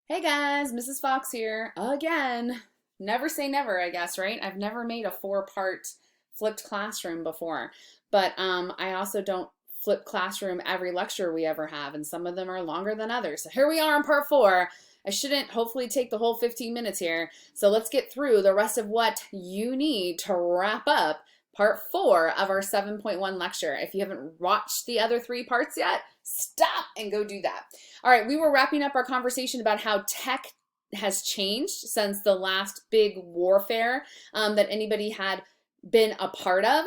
Hey guys, Mrs. Fox here again. Never say never, I guess, right? I've never made a four-part flipped classroom before, but I also don't flip classroom every lecture we ever have, and some of them are longer than others. So here we are in part four. I shouldn't hopefully take the whole 15 minutes here, so let's get through the rest of what you need to wrap up part four of our 7.1 lecture. If you haven't watched the other three parts yet, stop and go do that. All right, we were wrapping up our conversation about how tech has changed since the last big warfare that anybody had been a part of.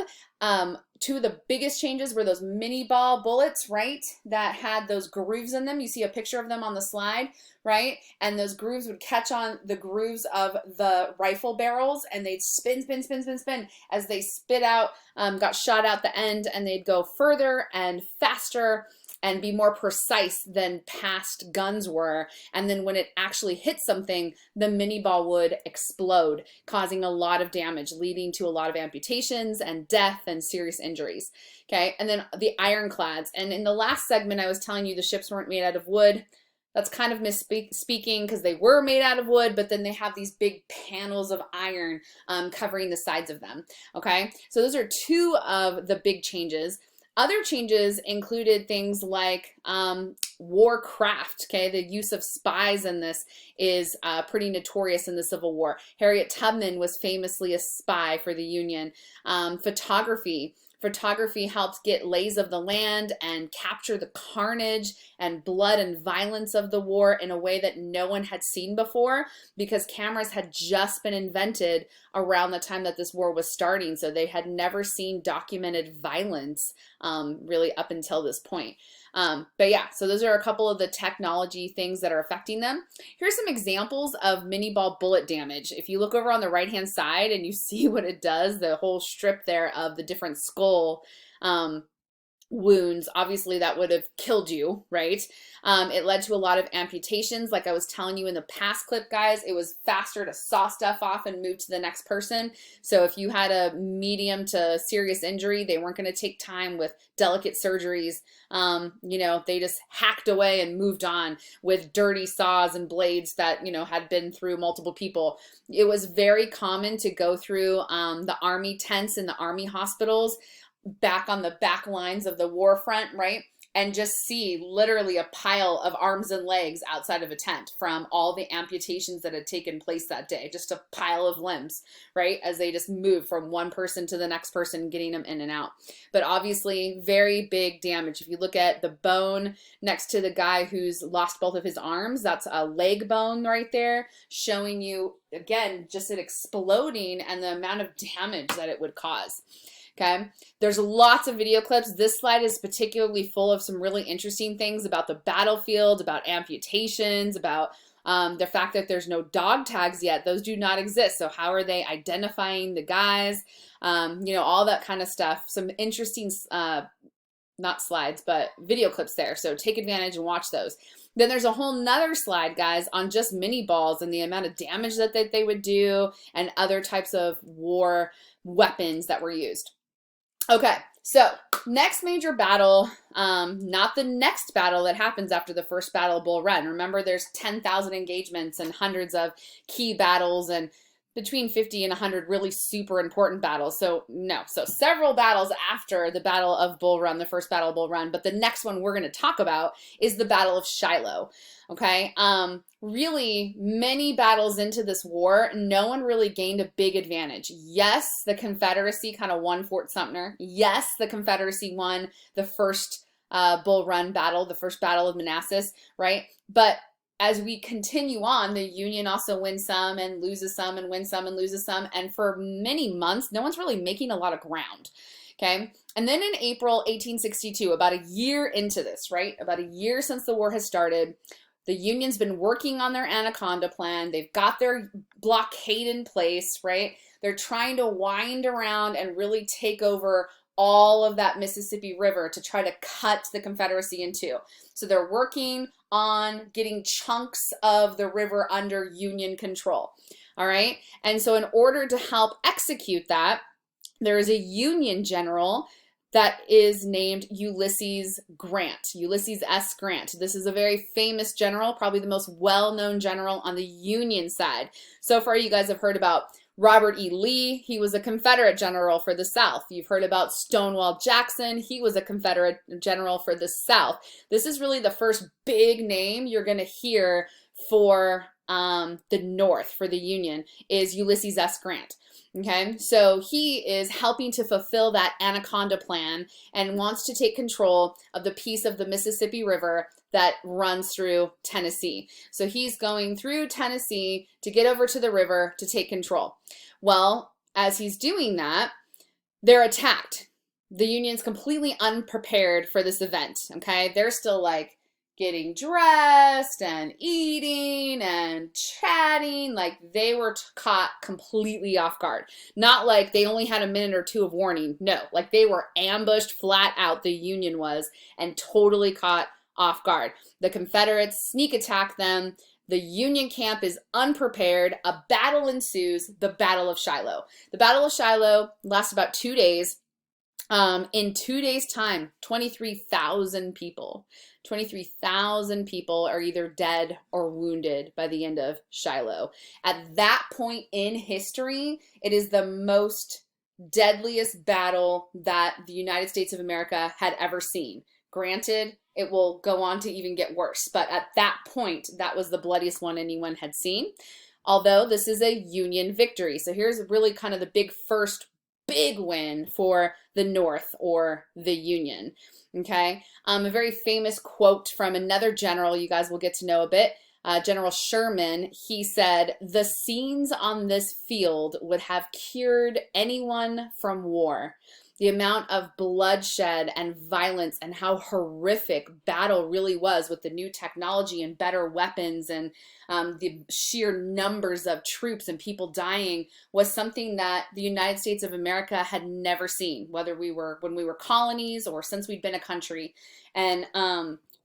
Two of the biggest changes were those mini ball bullets, right? That had those grooves in them. You see a picture of them on the slide, right? And those grooves would catch on the grooves of the rifle barrels and they'd spin, spin, spin, spin, spin as they spit out, got shot out the end, and they'd go further and faster and be more precise than past guns were. And then when it actually hit something, the mini ball would explode, causing a lot of damage, leading to a lot of amputations and death and serious injuries. Okay, and then the ironclads. And in the last segment, I was telling you the ships weren't made out of wood. That's kind of misspeaking because they were made out of wood, but then they have these big panels of iron covering the sides of them. Okay, so those are two of the big changes. Other changes included things like warcraft. Okay, the use of spies in this is pretty notorious in the Civil War. Harriet Tubman was famously a spy for the Union. Photography. Photography helped get lays of the land and capture the carnage and blood and violence of the war in a way that no one had seen before, because cameras had just been invented around the time that this war was starting. So they had never seen documented violence really up until this point. But yeah, so those are a couple of the technology things that are affecting them. Here's some examples of mini ball bullet damage. If you look over on the right hand side and you see what it does, the whole strip there of the different skull wounds, obviously that would have killed you, right? It led to a lot of amputations. Like I was telling you in the past clip, guys, it was faster to saw stuff off and move to the next person. So if you had a medium to serious injury, they weren't going to take time with delicate surgeries. You know, they just hacked away and moved on with dirty saws and blades that, you know, had been through multiple people. It was very common to go through the army tents in the army hospitals back on the back lines of the war front, right? And just see literally a pile of arms and legs outside of a tent from all the amputations that had taken place that day. Just a pile of limbs, right? As they just move from one person to the next person, getting them in and out. But obviously, very big damage. If you look at the bone next to the guy who's lost both of his arms, that's a leg bone right there, showing you, again, just it exploding and the amount of damage that it would cause. Okay, there's lots of video clips. This slide is particularly full of some really interesting things about the battlefield, about amputations, about the fact that there's no dog tags yet. Those do not exist. So how are they identifying the guys? You know, all that kind of stuff. Some interesting, not slides, but video clips there. So take advantage and watch those. Then there's a whole nother slide, guys, on just mini balls and the amount of damage that they would do and other types of war weapons that were used. Okay, so next major battle, not the next battle that happens after the first Battle of Bull Run. Remember, there's 10,000 engagements and hundreds of key battles and between 50 and 100 really super important battles. So no, so several battles after the Battle of Bull Run, the first Battle of Bull Run, but the next one we're going to talk about is the Battle of Shiloh. Okay, really many battles into this war, no one really gained a big advantage. Yes, the Confederacy kind of won Fort Sumter. Yes, the Confederacy won the first Bull Run battle, the first Battle of Manassas, right? But as we continue on, the Union also wins some and loses some and wins some and loses some. And for many months, no one's really making a lot of ground. Okay. And then in April 1862, about a year into this, right? About a year since the war has started, the Union's been working on their Anaconda plan. They've got their blockade in place, right? They're trying to wind around and really take over all of that Mississippi River to try to cut the Confederacy in two. So they're working on getting chunks of the river under Union control. All right. And so in order to help execute that, there is a Union general that is named Ulysses Grant, Ulysses S. Grant. This is a very famous general, probably the most well-known general on the Union side. So far, you guys have heard about Robert E. Lee. He was a Confederate general for the South. You've heard about Stonewall Jackson. He was a Confederate general for the South. This is really the first big name you're going to hear for the North, for the Union, is Ulysses S. Grant. Okay, so he is helping to fulfill that Anaconda Plan and wants to take control of the piece of the Mississippi River that runs through Tennessee. So he's going through Tennessee to get over to the river to take control. Well, as he's doing that, they're attacked. The Union's completely unprepared for this event, okay? They're still like getting dressed and eating and chatting, like they were caught completely off guard. Not like they only had a minute or two of warning. No, like they were ambushed flat out, the Union was, and totally caught off guard. The Confederates sneak attack them. The Union camp is unprepared. A battle ensues, the Battle of Shiloh. The Battle of Shiloh lasts about 2 days. In 2 days' time, 23,000 people. 23,000 people are either dead or wounded by the end of Shiloh. At that point in history, it is the most deadliest battle that the United States of America had ever seen. Granted, it will go on to even get worse, but at that point, that was the bloodiest one anyone had seen. Although this is a Union victory. So here's really kind of the big win for the North or the Union. Okay, a very famous quote from another general you guys will get to know a bit, General Sherman. He said, "The scenes on this field would have cured anyone from war." The amount of bloodshed and violence and how horrific battle really was with the new technology and better weapons and the sheer numbers of troops and people dying was something that the United States of America had never seen, whether when we were colonies or since we'd been a country. And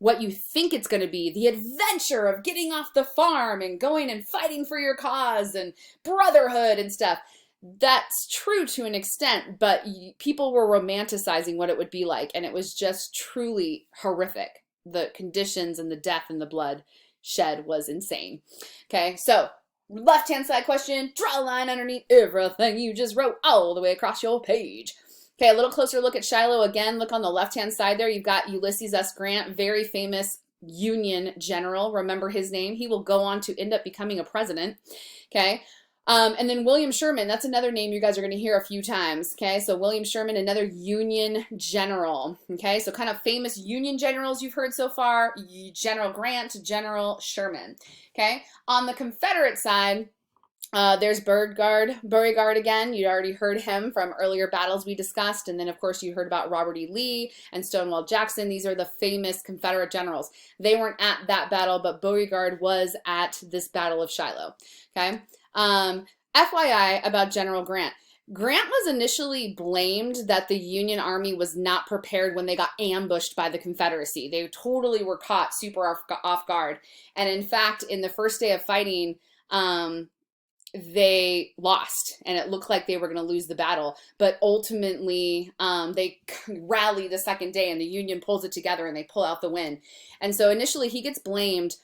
what you think it's going to be, the adventure of getting off the farm and going and fighting for your cause and brotherhood and stuff. That's true to an extent, but people were romanticizing what it would be like, and it was just truly horrific. The conditions and the death and the blood shed was insane. Okay, so left-hand side question, draw a line underneath everything you just wrote all the way across your page. Okay, a little closer look at Shiloh again. Look on the left-hand side there. You've got Ulysses S. Grant, very famous Union general. Remember his name. He will go on to end up becoming a president. Okay. And then William Sherman, that's another name you guys are going to hear a few times, okay? So William Sherman, another Union general, okay? So kind of famous Union generals you've heard so far, General Grant, General Sherman, okay? On the Confederate side, there's Beauregard again. You already heard him from earlier battles we discussed. And then, of course, you heard about Robert E. Lee and Stonewall Jackson. These are the famous Confederate generals. They weren't at that battle, but Beauregard was at this Battle of Shiloh, okay? FYI about General Grant. Grant was initially blamed that the Union Army was not prepared when they got ambushed by the Confederacy. They totally were caught super off guard. And in fact, in the first day of fighting, they lost, and it looked like they were going to lose the battle. But ultimately, they rally the second day, and the Union pulls it together, and they pull out the win. And so initially, he gets blamed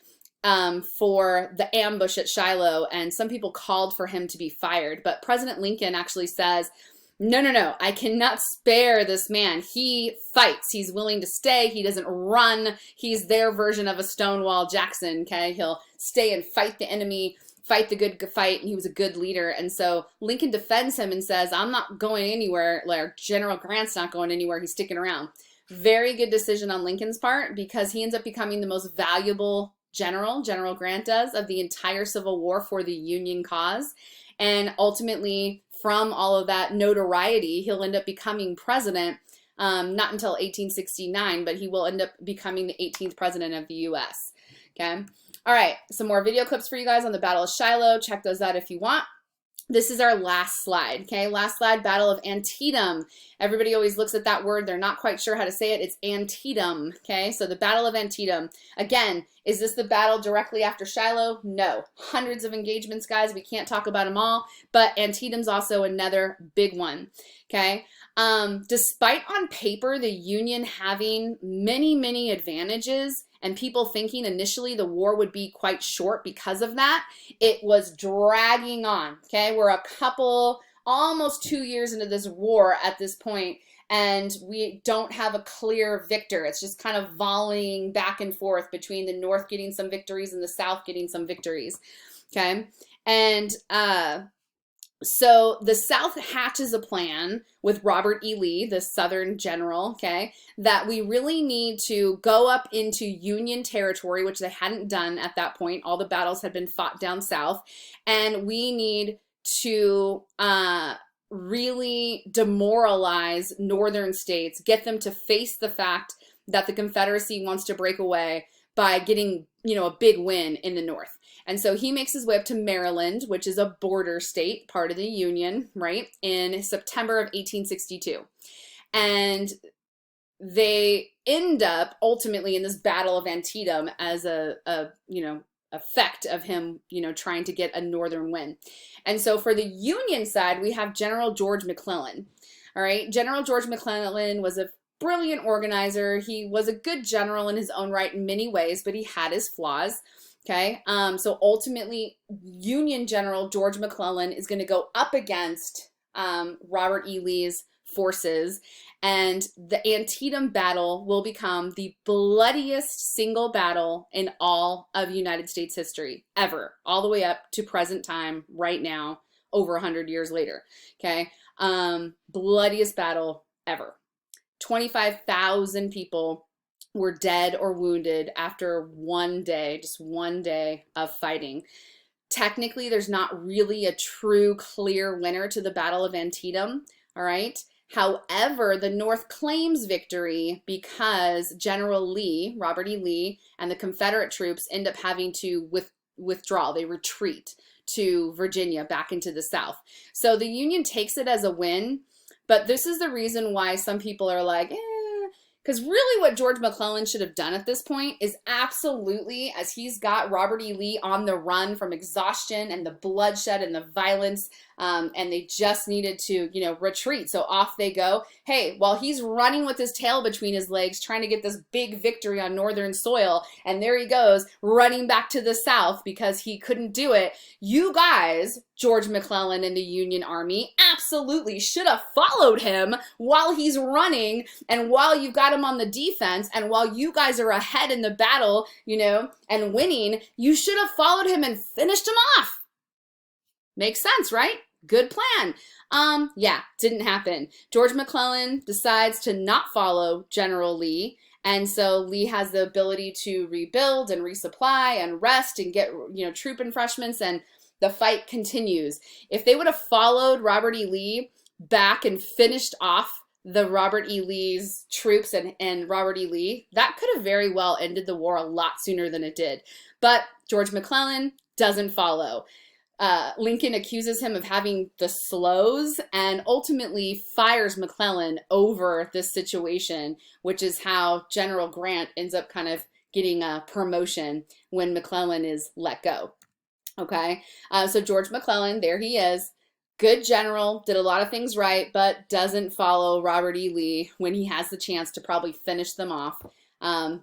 for the ambush at Shiloh, and some people called for him to be fired. But President Lincoln actually says, no, I cannot spare this man. He fights. He's willing to stay. He doesn't run. He's their version of a Stonewall Jackson, okay? He'll stay and fight the enemy, fight the good fight, and he was a good leader. And so Lincoln defends him and says, I'm not going anywhere. Like, General Grant's not going anywhere. He's sticking around. Very good decision on Lincoln's part, because he ends up becoming the most valuable General Grant does, of the entire Civil War for the Union cause. And ultimately, from all of that notoriety, he'll end up becoming president, not until 1869, but he will end up becoming the 18th president of the U.S. Okay. All right. Some more video clips for you guys on the Battle of Shiloh. Check those out if you want. this is our last slide, okay? Last slide, Battle of Antietam. Everybody always looks at that word. They're not quite sure how to say it. It's Antietam, okay? So the Battle of Antietam. Again, is this the battle directly after Shiloh? No. Hundreds of engagements, guys. We can't talk about them all, but Antietam's also another big one, okay? Despite on paper the Union having many, many advantages, and people thinking initially the war would be quite short because of that, it was dragging on, okay? We're a couple, almost 2 years into this war at this point, and we don't have a clear victor. It's just kind of volleying back and forth between the North getting some victories and the South getting some victories, okay? And so the South hatches a plan with Robert E. Lee, the Southern general, okay, that we really need to go up into Union territory, which they hadn't done at that point. All the battles had been fought down south, and we need to really demoralize northern states, get them to face the fact that the Confederacy wants to break away by getting, you know, a big win in the North. And so he makes his way up to Maryland, which is a border state, part of the Union, right, in September of 1862. And they end up ultimately in this Battle of Antietam as a you know, effect of him, you know, trying to get a northern win. And so for the Union side, we have General George McClellan. All right, General George McClellan was a brilliant organizer. He was a good general in his own right in many ways, but he had his flaws. Okay, so ultimately, Union General George McClellan is going to go up against Robert E. Lee's forces, and the Antietam battle will become the bloodiest single battle in all of United States history, ever, all the way up to present time, right now, over 100 years later. Okay, bloodiest battle ever. 25,000 people were dead or wounded after one day, just one day of fighting. Technically, there's not really a true clear winner to the Battle of Antietam, all right? However, the North claims victory because General Lee, Robert E. Lee, and the Confederate troops end up having to withdraw. They retreat to Virginia, back into the South. So the Union takes it as a win, but this is the reason why some people are like, because really what George McClellan should have done at this point is absolutely, as he's got Robert E. Lee on the run from exhaustion and the bloodshed and the violence, and they just needed to, you know, retreat. So off they go. Hey, while he's running with his tail between his legs, trying to get this big victory on northern soil, and there he goes, running back to the South because he couldn't do it, you guys, George McClellan and the Union Army, absolutely should have followed him while he's running and while you've got him on the defense and while you guys are ahead in the battle, you know, and winning. You should have followed him and finished him off. Makes sense, right? Good plan. Yeah, didn't happen. George McClellan decides to not follow General Lee, and so Lee has the ability to rebuild and resupply and rest and get, you know, troop refreshments, and the fight continues. If they would have followed Robert E. Lee back and finished off the Robert E. Lee's troops and Robert E. Lee, that could have very well ended the war a lot sooner than it did. But George McClellan doesn't follow. Lincoln accuses him of having the slows and ultimately fires McClellan over this situation, which is how General Grant ends up kind of getting a promotion when McClellan is let go. Okay, so George McClellan, there he is, good general, did a lot of things right, but doesn't follow Robert E. Lee when he has the chance to probably finish them off.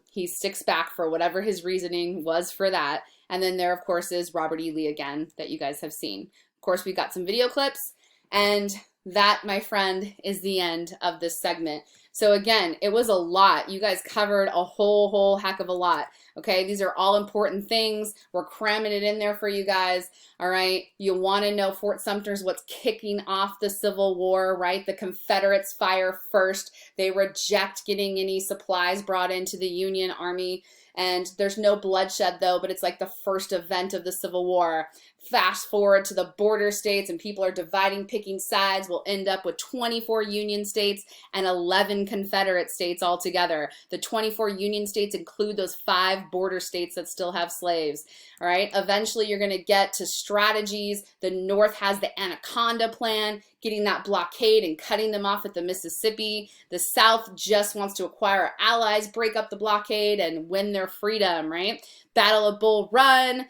He sticks back for whatever his reasoning was for that. And then there, of course, is Robert E. Lee again that you guys have seen. Of course, we've got some video clips, and that, my friend, is the end of this segment. So again, it was a lot. You guys covered a whole heck of a lot. Okay, these are all important things. We're cramming it in there for you guys. All right, you want to know Fort Sumter's what's kicking off the Civil War, right? The Confederates fire first. They reject getting any supplies brought into the Union Army. And there's no bloodshed though, but it's like the first event of the Civil War. Fast forward to the border states and people are dividing, picking sides. We'll end up with 24 Union states and 11 Confederate states altogether. The 24 Union states include those 5 border states that still have slaves. All right. Eventually, you're going to get to strategies. The North has the Anaconda Plan, getting that blockade and cutting them off at the Mississippi. The South just wants to acquire allies, break up the blockade, and win their freedom, right? Battle of Bull Run,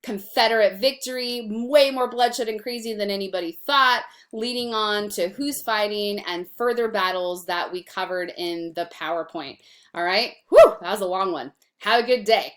Confederate victory, way more bloodshed and crazy than anybody thought, leading on to who's fighting and further battles that we covered in the PowerPoint. All right. Whew, that was a long one. Have a good day.